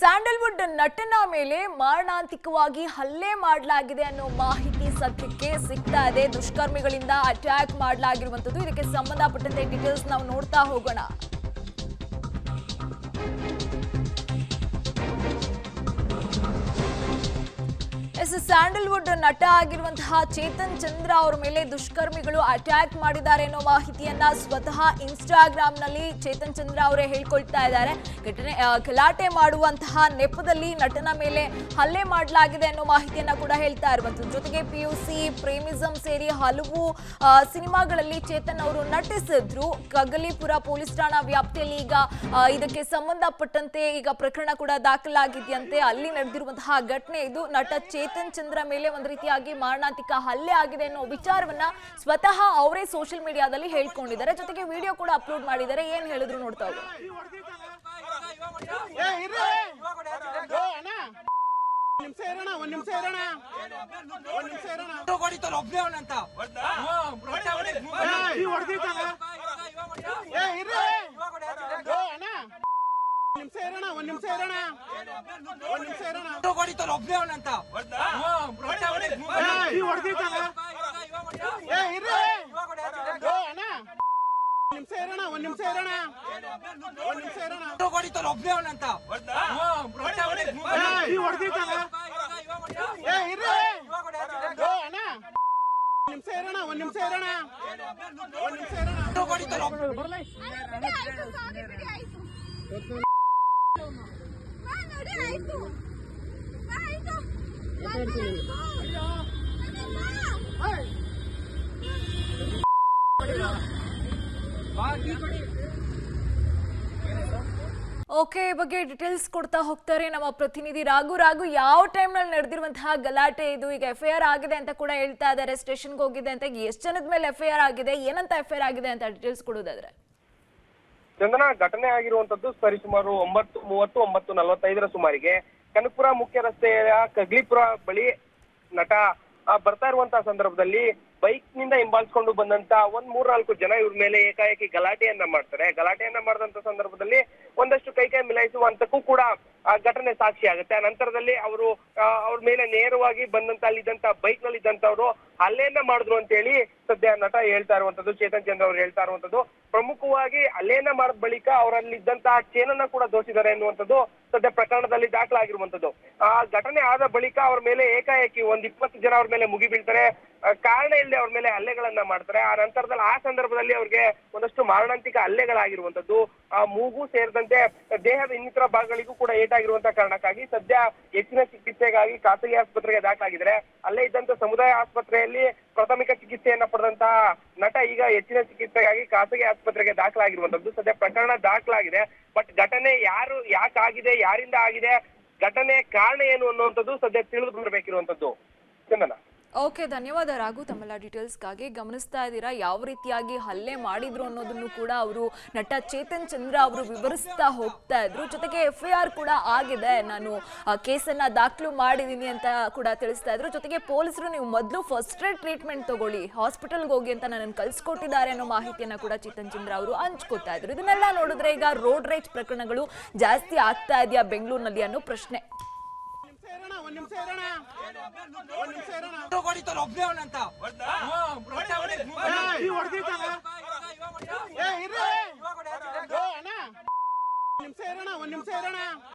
Sandalwood ನಟನ ಮೇಲೆ ಮಾರಣಾಂತಿಕವಾಗಿ ಹಲ್ಲೆ ಮಾಡಲಾಗಿದೆ ಅನ್ನೋ ಮಾಹಿತಿ ಸದ್ಯಕ್ಕೆ ಸಿಗ್ತಾ ಇದೆ. ದುಷ್ಕರ್ಮಿಗಳಿಂದ ಅಟ್ಯಾಕ್ ಮಾಡಲಾಗಿರುವಂತದ್ದು. ಇದಕ್ಕೆ ಸಂಬಂಧಪಟ್ಟಂತೆ ಡೀಟೇಲ್ಸ್ ನಾವು ನೋಡ್ತಾ ಹೋಗೋಣ. ಸ್ಯಾಂಡಲ್ವುಡ್ ನಟ ಆಗಿರುವಂತಹ ಚೇತನ್ ಚಂದ್ರ ಅವರ ಮೇಲೆ ದುಷ್ಕರ್ಮಿಗಳು ಅಟ್ಯಾಕ್ ಮಾಡಿದ್ದಾರೆ ಅನ್ನೋ ಮಾಹಿತಿಯನ್ನ ಸ್ವತಃ ಇನ್ಸ್ಟಾಗ್ರಾಮ್ ನಲ್ಲಿ ಚೇತನ್ ಚಂದ್ರ ಅವರೇ ಹೇಳ್ಕೊಳ್ತಾ ಇದ್ದಾರೆ. ಗಲಾಟೆ ಮಾಡುವಂತಹ ನೆಪದಲ್ಲಿ ನಟನ ಮೇಲೆ ಹಲ್ಲೆ ಮಾಡಲಾಗಿದೆ ಅನ್ನೋ ಮಾಹಿತಿಯನ್ನ ಕೂಡ ಹೇಳ್ತಾ ಇರುವಂತದ್ದು. ಜೊತೆಗೆ ಪಿಯುಸಿ, ಪ್ರೇಮಿಸಂ ಸೇರಿ ಹಲವು ಸಿನಿಮಾಗಳಲ್ಲಿ ಚೇತನ್ ಅವರು ನಟಿಸಿದ್ರು. ಕಗಲಿಪುರ ಪೊಲೀಸ್ ಠಾಣಾ ವ್ಯಾಪ್ತಿಯಲ್ಲಿ ಈಗ ಇದಕ್ಕೆ ಸಂಬಂಧಪಟ್ಟಂತೆ ಈಗ ಪ್ರಕರಣ ಕೂಡ ದಾಖಲಾಗಿದೆಯಂತೆ. ಅಲ್ಲಿ ನಡೆದಿರುವಂತಹ ಘಟನೆ ಇದು. ನಟ ಚೇತನ್ ಚಂದ್ರ ಮೇಲೆ ಒಂದು ರೀತಿಯಾಗಿ ಮಾರಣಾಂತಿಕ ಹಲ್ಲೆ ಆಗಿದೆ ಅನ್ನೋ ವಿಚಾರವನ್ನ ಸ್ವತಃ ಅವರೇ ಸೋಷಿಯಲ್ ಮೀಡಿಯಾದಲ್ಲಿ ಹೇಳ್ಕೊಂಡಿದ್ದಾರೆ. ಜೊತೆಗೆ ವಿಡಿಯೋ ಕೂಡ ಅಪ್ಲೋಡ್ ಮಾಡಿದ್ದಾರೆ. ಏನ್ ಹೇಳಿದ್ರು ನೋಡ್ತಾ ಹೋಗೋಣ. ಓಕೆ, ಈ ಬಗ್ಗೆ ಡೀಟೇಲ್ಸ್ ಕೊಡ್ತಾ ಹೋಗ್ತಾರೆ ನಮ್ಮ ಪ್ರತಿನಿಧಿ ರಾಘು. ಯಾವ ಟೈಮ್ ನಲ್ಲಿ ನಡೆದಿರುವಂತಹ ಗಲಾಟೆ ಇದು? ಈಗ FIR ಆಗಿದೆ ಅಂತ ಕೂಡ ಹೇಳ್ತಾ ಇದ್ದಾರೆ. ಸ್ಟೇಷನ್ಗೆ ಹೋಗಿದೆ ಅಂತ. ಎಷ್ಟು ಜನದ ಮೇಲೆ FIR ಆಗಿದೆ, ಏನಂತ FIR ಆಗಿದೆ ಅಂತ ಡೀಟೇಲ್ಸ್ ಕೊಡೋದಾದ್ರೆ? ಚಂದನ, ಘಟನೆ ಆಗಿರುವಂತದ್ದು ಸರಿಸುಮಾರು 9:30, 9:45 ಸುಮಾರಿಗೆ ಕನಕಪುರ ಮುಖ್ಯ ರಸ್ತೆಯ ಕಗ್ಲಿಪುರ ಬಳಿ ನಟ ಬರ್ತಾ ಇರುವಂತಹ ಸಂದರ್ಭದಲ್ಲಿ ಬೈಕ್ ನಿಂದ ಹಿಂಬಾಲಿಸ್ಕೊಂಡು ಬಂದಂತ 3-4 ಜನ ಇವ್ರ ಮೇಲೆ ಏಕಾಏಕಿ ಗಲಾಟೆಯನ್ನ ಮಾಡ್ತಾರೆ. ಗಲಾಟೆಯನ್ನ ಮಾಡಿದಂತ ಸಂದರ್ಭದಲ್ಲಿ ಒಂದಷ್ಟು ಕೈ ಮಿಲಾಯಿಸುವಂತಕ್ಕೂ ಕೂಡ ಆ ಘಟನೆ ಸಾಕ್ಷಿ ಆಗುತ್ತೆ. ಆ ನಂತರದಲ್ಲಿ ಅವರು ಅವ್ರ ಮೇಲೆ ನೇರವಾಗಿ ಬಂದಂತ ಅಲ್ಲಿದ್ದಂತ ಬೈಕ್ ನಲ್ಲಿ ಇದ್ದಂತವ್ರು ಹಲ್ಲೆಯನ್ನ ಮಾಡಿದ್ರು ಅಂತ ಹೇಳಿ ಸದ್ಯ ನಟ ಹೇಳ್ತಾ ಇರುವಂತದ್ದು. ಚೇತನ್ ಚಂದ್ರ ಅವ್ರು ಹೇಳ್ತಾ ಇರುವಂತದ್ದು. ಪ್ರಮುಖವಾಗಿ ಹಲ್ಲೆಯನ್ನ ಮಾಡಿದ ಬಳಿಕ ಅವರಲ್ಲಿದ್ದಂತಹ ಚೇನನ್ನ ಕೂಡ ದೋಷಿದ್ದಾರೆ ಎನ್ನುವಂಥದ್ದು ಸದ್ಯ ಪ್ರಕರಣದಲ್ಲಿ ದಾಖಲಾಗಿರುವಂತದ್ದು. ಆ ಘಟನೆ ಆದ ಬಳಿಕ ಅವ್ರ ಮೇಲೆ ಏಕಾಏಕಿ 20 ಜನ ಅವ್ರ ಮೇಲೆ ಮುಗಿ ಬೀಳ್ತಾರೆ. ಕಾರಣ ಇಲ್ಲದೆ ಅವ್ರ ಮೇಲೆ ಹಲ್ಲೆಗಳನ್ನ ಮಾಡ್ತಾರೆ. ಆ ನಂತರದಲ್ಲಿ ಆ ಸಂದರ್ಭದಲ್ಲಿ ಅವ್ರಿಗೆ ಒಂದಷ್ಟು ಮಾರಣಾಂತಿಕ ಹಲ್ಲೆಗಳಾಗಿರುವಂತದ್ದು. ಆ ಮೂಗು ಸೇರಿದಂತೆ ದೇಹದ ಇನ್ನಿತರ ಭಾಗಗಳಿಗೂ ಕೂಡ ಏಟಾಗಿರುವಂತಹ ಕಾರಣಕ್ಕಾಗಿ ಸದ್ಯ ಹೆಚ್ಚಿನ ಚಿಕಿತ್ಸೆಗಾಗಿ ಖಾಸಗಿ ಆಸ್ಪತ್ರೆಗೆ ದಾಖಲಾಗಿದ್ದಾರೆ. ಅಲ್ಲೇ ಇದ್ದಂತ ಸಮುದಾಯ ಆಸ್ಪತ್ರೆಯಲ್ಲಿ ಪ್ರಾಥಮಿಕ ಚಿಕಿತ್ಸೆಯನ್ನ ಪಡೆದಂತಹ ನಟ ಈಗ ಹೆಚ್ಚಿನ ಚಿಕಿತ್ಸೆಗಾಗಿ ಖಾಸಗಿ ಆಸ್ಪತ್ರೆಗೆ ದಾಖಲಾಗಿರುವಂತದ್ದು. ಸದ್ಯ ಪ್ರಕರಣ ದಾಖಲಾಗಿದೆ. ಬಟ್ ಘಟನೆ ಯಾಕಾಗಿದೆ, ಯಾರಿಂದ ಆಗಿದೆ, ಘಟನೆ ಕಾರಣ ಏನು ಅನ್ನುವಂಥದ್ದು ಸದ್ಯ ತಿಳಿದು ಬರಬೇಕಿರುವಂತದ್ದು. ಚಂದನ. ಓಕೆ, ಧನ್ಯವಾದ ರಾಘು ತಮ್ಮೆಲ್ಲ ಡೀಟೇಲ್ಸ್ಗಾಗಿ. ಗಮನಿಸ್ತಾ ಇದ್ದೀರಾ ಯಾವ ರೀತಿಯಾಗಿ ಹಲ್ಲೆ ಮಾಡಿದ್ರು ಅನ್ನೋದನ್ನು ಕೂಡ ಅವರು ನಟ ಚೇತನ್ ಚಂದ್ರ ಅವರು ವಿವರಿಸ್ತಾ ಹೋಗ್ತಾ ಇದ್ರು. ಜೊತೆಗೆ FIR ಕೂಡ ಆಗಿದೆ, ನಾನು ಕೇಸನ್ನ ದಾಖಲು ಮಾಡಿದೀನಿ ಅಂತ ಕೂಡ ತಿಳಿಸ್ತಾ ಇದ್ರು. ಜೊತೆಗೆ ಪೊಲೀಸರು ನೀವು ಮೊದಲು ಫಸ್ಟ್ ಏಡ್ ಟ್ರೀಟ್ಮೆಂಟ್ ತಗೊಳ್ಳಿ, ಹಾಸ್ಪಿಟಲ್ಗೆ ಹೋಗಿ ಅಂತ ನನ್ನನ್ನು ಕಳ್ಸಿಕೊಟ್ಟಿದ್ದಾರೆ ಅನ್ನೋ ಮಾಹಿತಿಯನ್ನ ಕೂಡ ಚೇತನ್ ಚಂದ್ರ ಅವರು ಹಂಚ್ಕೋತಾ ಇದ್ರು. ಇದನ್ನೆಲ್ಲ ನೋಡಿದ್ರೆ ಈಗ ರೋಡ್ ರೇಜ್ ಪ್ರಕರಣಗಳು ಜಾಸ್ತಿ ಆಗ್ತಾ ಇದೆಯಾ ಬೆಂಗಳೂರಿನಲ್ಲಿ ಅನ್ನೋ ಪ್ರಶ್ನೆ.